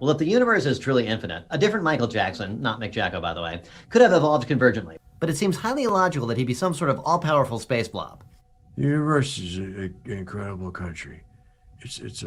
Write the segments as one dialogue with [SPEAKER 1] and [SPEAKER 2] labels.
[SPEAKER 1] Well, if the universe is truly infinite, a different Michael Jackson, not Mick Jagger by the way, could have evolved convergently. But it seems highly illogical that he'd be some sort of all-powerful space blob.
[SPEAKER 2] The universe is an incredible country. It's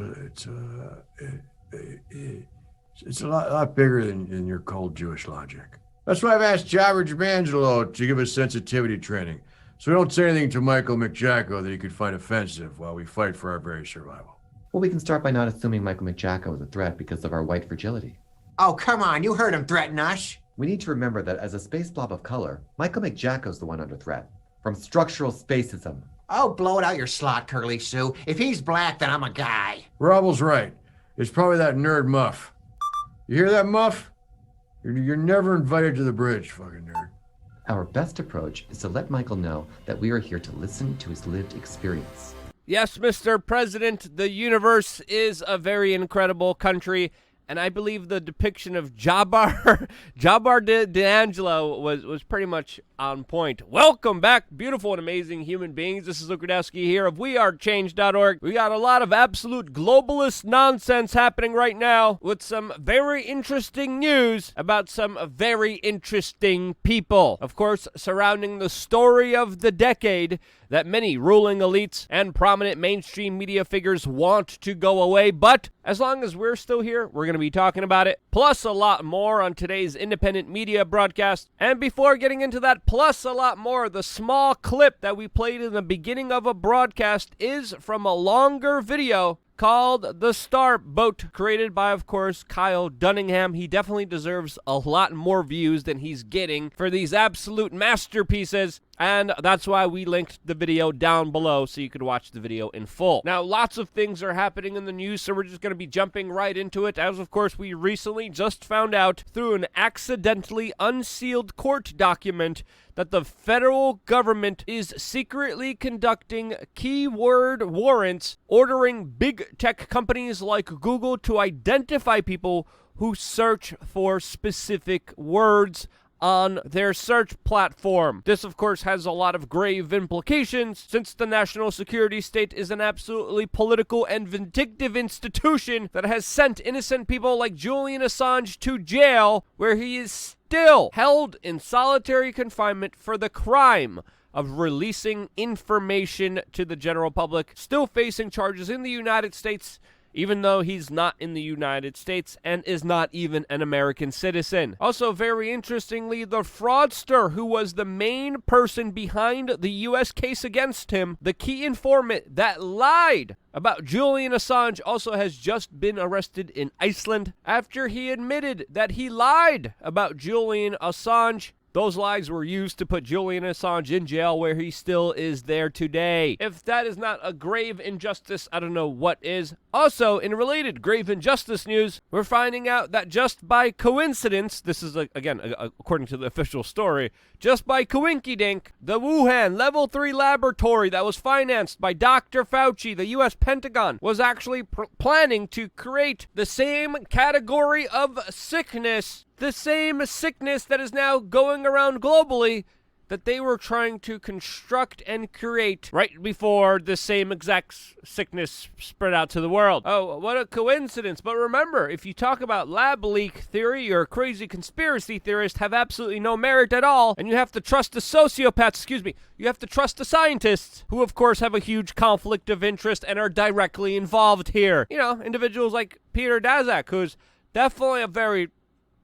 [SPEAKER 2] a lot bigger than your cold Jewish logic. That's why I've asked Jabber Jamangelo to give us sensitivity training, so we don't say anything to Michael McJacko that he could find offensive while we fight for our very survival.
[SPEAKER 3] Well, we can start by not assuming Michael McJacko is a threat because of our white fragility.
[SPEAKER 4] Oh, come on, you heard him threaten us.
[SPEAKER 3] We need to remember that as a space blob of color, Michael McJacko's the one under threat from structural spacism.
[SPEAKER 4] Oh, blow it out your slot, Curly Sue. If he's black, then I'm a guy.
[SPEAKER 2] Robble's right. It's probably that nerd Muff. You hear that, Muff? You're never invited to the bridge, fucking nerd.
[SPEAKER 3] Our best approach is to let Michael know that we are here to listen to his lived experience.
[SPEAKER 5] Yes, Mr. President, the universe is a very incredible country, and I believe the depiction of Jabbar D'Angelo was pretty much on point. Welcome back, beautiful and amazing human beings. This is Luke Rudowski here of WeAreChange.org. We got a lot of absolute globalist nonsense happening right now with some very interesting news about some very interesting people. Of course, surrounding the story of the decade that many ruling elites and prominent mainstream media figures want to go away, but as long as we're still here, we're going to be talking about it, plus a lot more on today's independent media broadcast. And before getting into that, plus a lot more, the small clip that we played in the beginning of a broadcast is from a longer video called The Star Boat, created by, of course, Kyle Dunningham. He definitely deserves a lot more views than he's getting for these absolute masterpieces, and that's why we linked the video down below so you could watch the video in full. Now, lots of things are happening in the news, so we're just going to be jumping right into it, as, of course, we recently just found out through an accidentally unsealed court document that the federal government is secretly conducting keyword warrants, ordering big tech companies like Google to identify people who search for specific words on their search platform. This, of course, has a lot of grave implications, since the national security state is an absolutely political and vindictive institution that has sent innocent people like Julian Assange to jail, where he is still held in solitary confinement for the crime of releasing information to the general public, still facing charges in the United States, even though he's not in the United States and is not even an American citizen. Also, very interestingly, the fraudster who was the main person behind the U.S. case against him, the key informant that lied about Julian Assange, also has just been arrested in Iceland after he admitted that he lied about Julian Assange. Those lies were used to put Julian Assange in jail, where he still is there today. If that is not a grave injustice, I don't know what is. Also, in related grave injustice news, we're finding out that just by coincidence, this is, again, according to the official story, just by coinkydink, the Wuhan Level 3 laboratory that was financed by Dr. Fauci, the U.S. Pentagon, was actually planning to create the same category of sickness, the same sickness that is now going around globally, that they were trying to construct and create right before the same exact sickness spread out to the world. Oh, what a coincidence. But remember, if you talk about lab leak theory, you're a crazy conspiracy theorist, have absolutely no merit at all, and you have to trust the sociopaths, you have to trust the scientists, who of course have a huge conflict of interest and are directly involved here. You know, individuals like Peter Daszak, who's definitely a very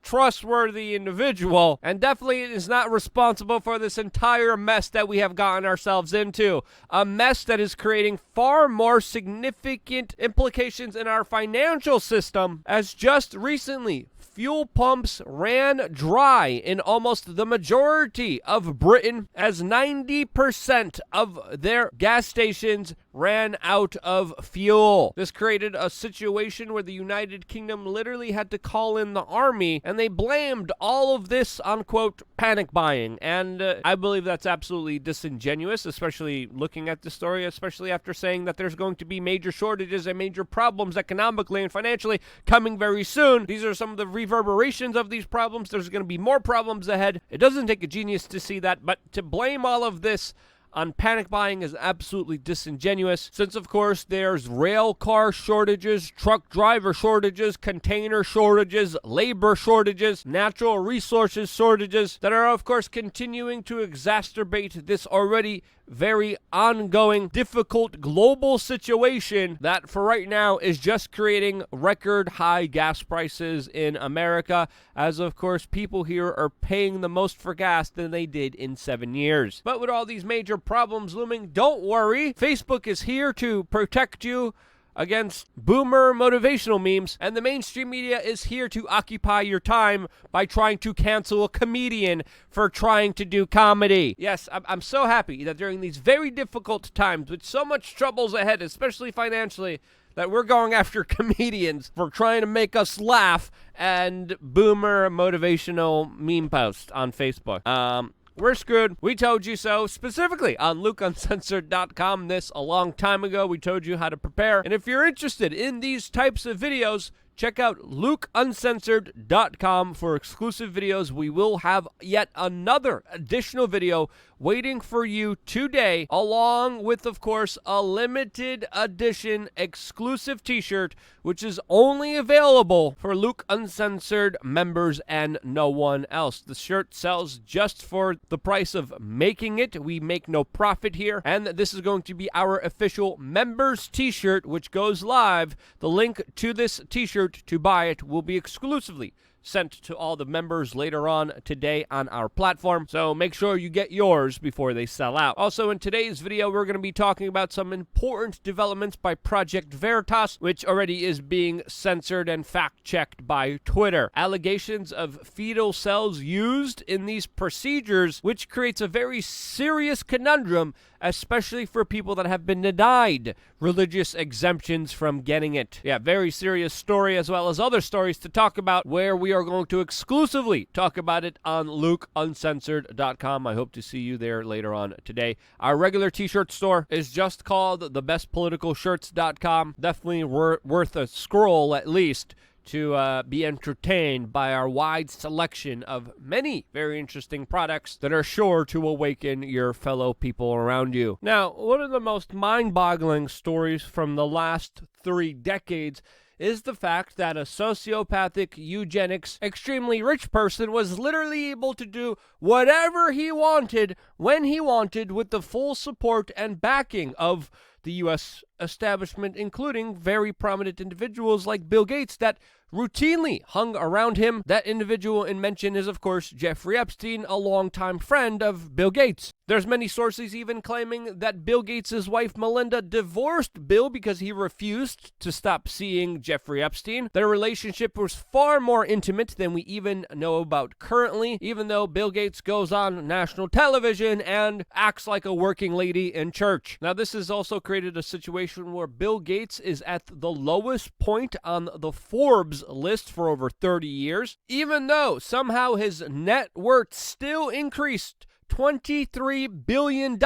[SPEAKER 5] trustworthy individual, and definitely is not responsible for this entire mess that we have gotten ourselves into. A mess that is creating far more significant implications in our financial system, as just recently fuel pumps ran dry in almost the majority of Britain, as 90% of their gas stations ran out of fuel. This created a situation where the United Kingdom literally had to call in the army, and they blamed all of this on, quote, panic buying. And I believe that's absolutely disingenuous, especially looking at the story, especially after saying that there's going to be major shortages and major problems economically and financially coming very soon. These are some of the reverberations of these problems. There's going to be more problems ahead. It doesn't take a genius to see that, but to blame all of this on panic buying is absolutely disingenuous, since of course there's rail car shortages, truck driver shortages, container shortages, labor shortages, natural resources shortages that are of course continuing to exacerbate this already very ongoing, difficult global situation that for right now is just creating record high gas prices in America, as of course people here are paying the most for gas than they did in 7 years. But with all these major problems looming, don't worry, Facebook is here to protect you against boomer motivational memes, and the mainstream media is here to occupy your time by trying to cancel a comedian for trying to do comedy. Yes, I'm so happy that during these very difficult times with so much troubles ahead, especially financially, that we're going after comedians for trying to make us laugh and boomer motivational meme posts on Facebook. We're screwed. We told you so. Specifically on LukeUncensored.com this a long time ago. We told you how to prepare. And if you're interested in these types of videos, check out LukeUncensored.com for exclusive videos. We will have yet another additional video waiting for you today, along with, of course, a limited edition exclusive t-shirt, which is only available for Luke Uncensored members and no one else. The shirt sells just for the price of making it. We make no profit here, and this is going to be our official members t-shirt, which goes live. The link to this t-shirt to buy it will be exclusively sent to all the members later on today on our platform, so make sure you get yours before they sell out. Also, in today's video, we're going to be talking about some important developments by Project Veritas, which already is being censored and fact-checked by Twitter. Allegations of fetal cells used in these procedures, which creates a very serious conundrum, especially for people that have been denied religious exemptions from getting it. Yeah, very serious story, as well as other stories to talk about, where we are going to exclusively talk about it on LukeUncensored.com. I hope to see you there later on today. Our regular t-shirt store is just called TheBestPoliticalShirts.com. Definitely worth a scroll at least to be entertained by our wide selection of many very interesting products that are sure to awaken your fellow people around you. Now, one of the most mind-boggling stories from the last 3 decades is the fact that a sociopathic, eugenics, extremely rich person was literally able to do whatever he wanted, when he wanted, with the full support and backing of the U.S. establishment, including very prominent individuals like Bill Gates that routinely hung around him. That individual in mention is, of course, Jeffrey Epstein, a longtime friend of Bill Gates. There's many sources even claiming that Bill Gates' wife Melinda divorced Bill because he refused to stop seeing Jeffrey Epstein. Their relationship was far more intimate than we even know about currently, even though Bill Gates goes on national television and acts like a working lady in church. Now, this has also created a situation where Bill Gates is at the lowest point on the Forbes list for over 30 years, even though somehow his net worth still increased $23 billion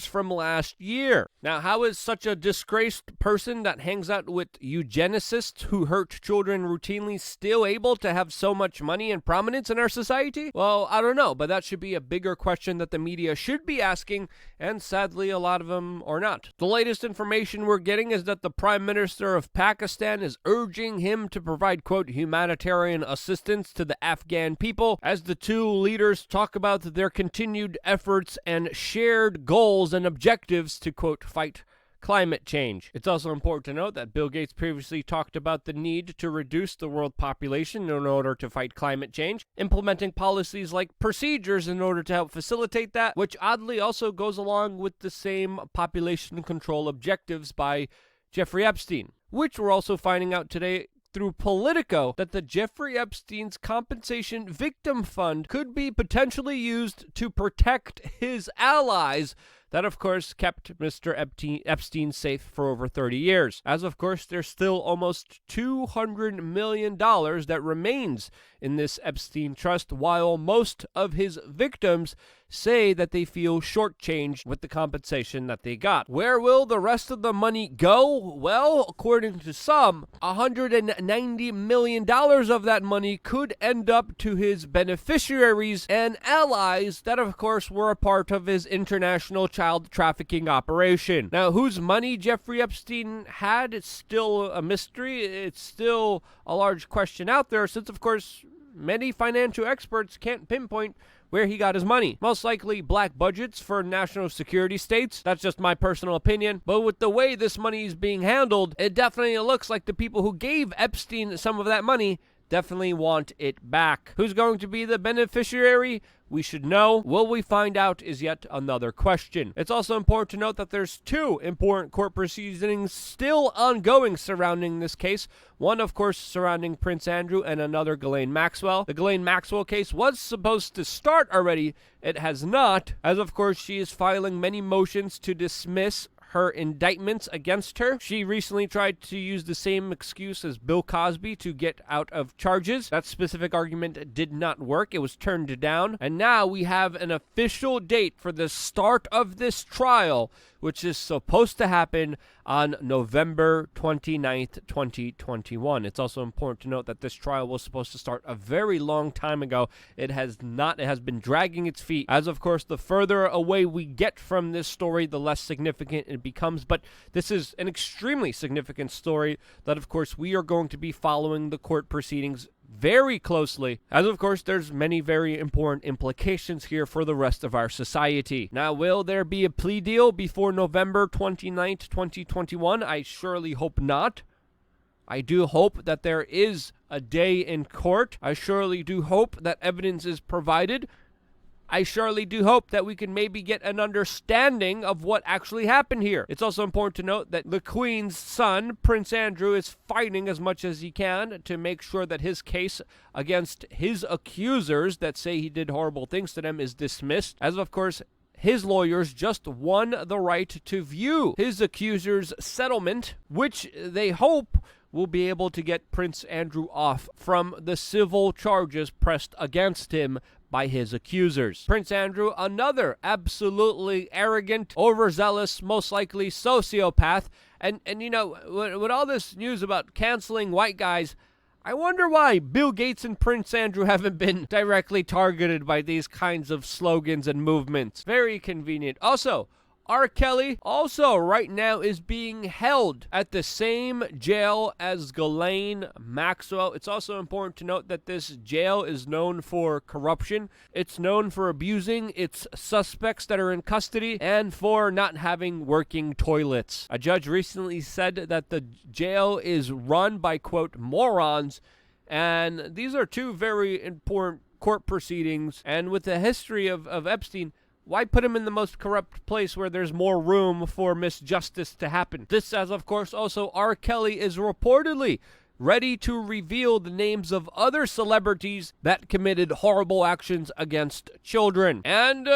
[SPEAKER 5] from last year. Now, how is such a disgraced person that hangs out with eugenicists who hurt children routinely still able to have so much money and prominence in our society? Well, I don't know, but that should be a bigger question that the media should be asking, and sadly, a lot of them are not. The latest information we're getting is that the Prime Minister of Pakistan is urging him to provide, quote, humanitarian assistance to the Afghan people, as the two leaders talk about their continued efforts and shared goals and objectives to, quote, fight climate change. It's also important to note that Bill Gates previously talked about the need to reduce the world population in order to fight climate change, implementing policies like procedures in order to help facilitate that, which oddly also goes along with the same population control objectives by Jeffrey Epstein, which we're also finding out today through Politico that the Jeffrey Epstein's compensation victim fund could be potentially used to protect his allies that, of course, kept Mr. Epstein safe for over 30 years. As, of course, there's still almost $200 million that remains in this Epstein trust, while most of his victims say that they feel shortchanged with the compensation that they got. Where will the rest of the money go? Well, according to some, $190 million of that money could end up to his beneficiaries and allies that, of course, were a part of his international child trafficking operation. Now, whose money Jeffrey Epstein had, it's still a mystery. It's still a large question out there since, of course, many financial experts can't pinpoint where he got his money. Most likely black budgets for national security states. That's just my personal opinion. But with the way this money is being handled, it definitely looks like the people who gave Epstein some of that money definitely want it back. Who's going to be the beneficiary? We should know. Will we find out is yet another question. It's also important to note that there's two important court proceedings still ongoing surrounding this case. One, of course, surrounding Prince Andrew and another Ghislaine Maxwell. The Ghislaine Maxwell case was supposed to start already. It has not, as of course she is filing many motions to dismiss her indictments against her. She recently tried to use the same excuse as Bill Cosby to get out of charges. That specific argument did not work. It was turned down. And now we have an official date for the start of this trial, which is supposed to happen on November 29th, 2021. It's also important to note that this trial was supposed to start a very long time ago. It has not. It has been dragging its feet. As, of course, the further away we get from this story, the less significant it becomes. But this is an extremely significant story that, of course, we are going to be following the court proceedings very closely, as of course there's many very important implications here for the rest of our society. Now, will there be a plea deal before November 29th, 2021? I surely hope not. I do hope that there is a day in court. I surely do hope that evidence is provided. I surely do hope that we can maybe get an understanding of what actually happened here. It's also important to note that the Queen's son, Prince Andrew, is fighting as much as he can to make sure that his case against his accusers that say he did horrible things to them is dismissed. As of course, his lawyers just won the right to view his accusers' settlement, which they hope will be able to get Prince Andrew off from the civil charges pressed against him by his accusers. Prince Andrew, another absolutely arrogant, overzealous, most likely sociopath. And you know, with all this news about canceling white guys, I wonder why Bill Gates and Prince Andrew haven't been directly targeted by these kinds of slogans and movements. Very convenient. Also, R. Kelly also right now is being held at the same jail as Ghislaine Maxwell. It's also important to note that this jail is known for corruption. It's known for abusing its suspects that are in custody and for not having working toilets. A judge recently said that the jail is run by, quote, morons, and these are two very important court proceedings. And with the history of Epstein, why put him in the most corrupt place where there's more room for misjustice to happen? This, as of course, also R. Kelly is reportedly ready to reveal the names of other celebrities that committed horrible actions against children. And,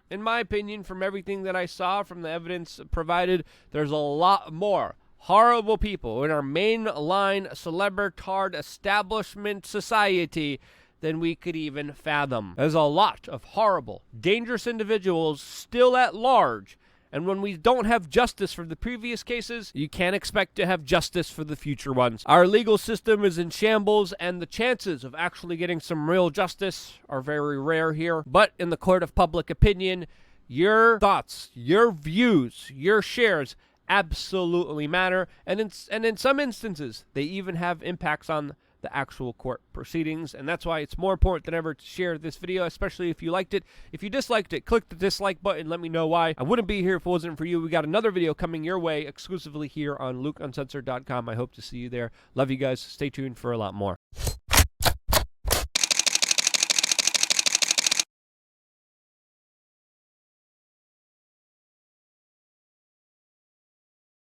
[SPEAKER 5] in my opinion, from everything that I saw, from the evidence provided, there's a lot more horrible people in our mainline celebritard establishment society than we could even fathom. There's a lot of horrible, dangerous individuals still at large, and when we don't have justice for the previous cases, you can't expect to have justice for the future ones. Our legal system is in shambles, and the chances of actually getting some real justice are very rare here. But in the court of public opinion, your thoughts, your views, your shares absolutely matter, and in some instances, they even have impacts on the actual court proceedings, and that's why it's more important than ever to share this video, especially if you liked it. If you disliked it, click the dislike button, let me know why. I wouldn't be here if it wasn't for you. We got another video coming your way exclusively here on LukeUncensored.com. I hope to see you there. Love you guys. Stay tuned for a lot more.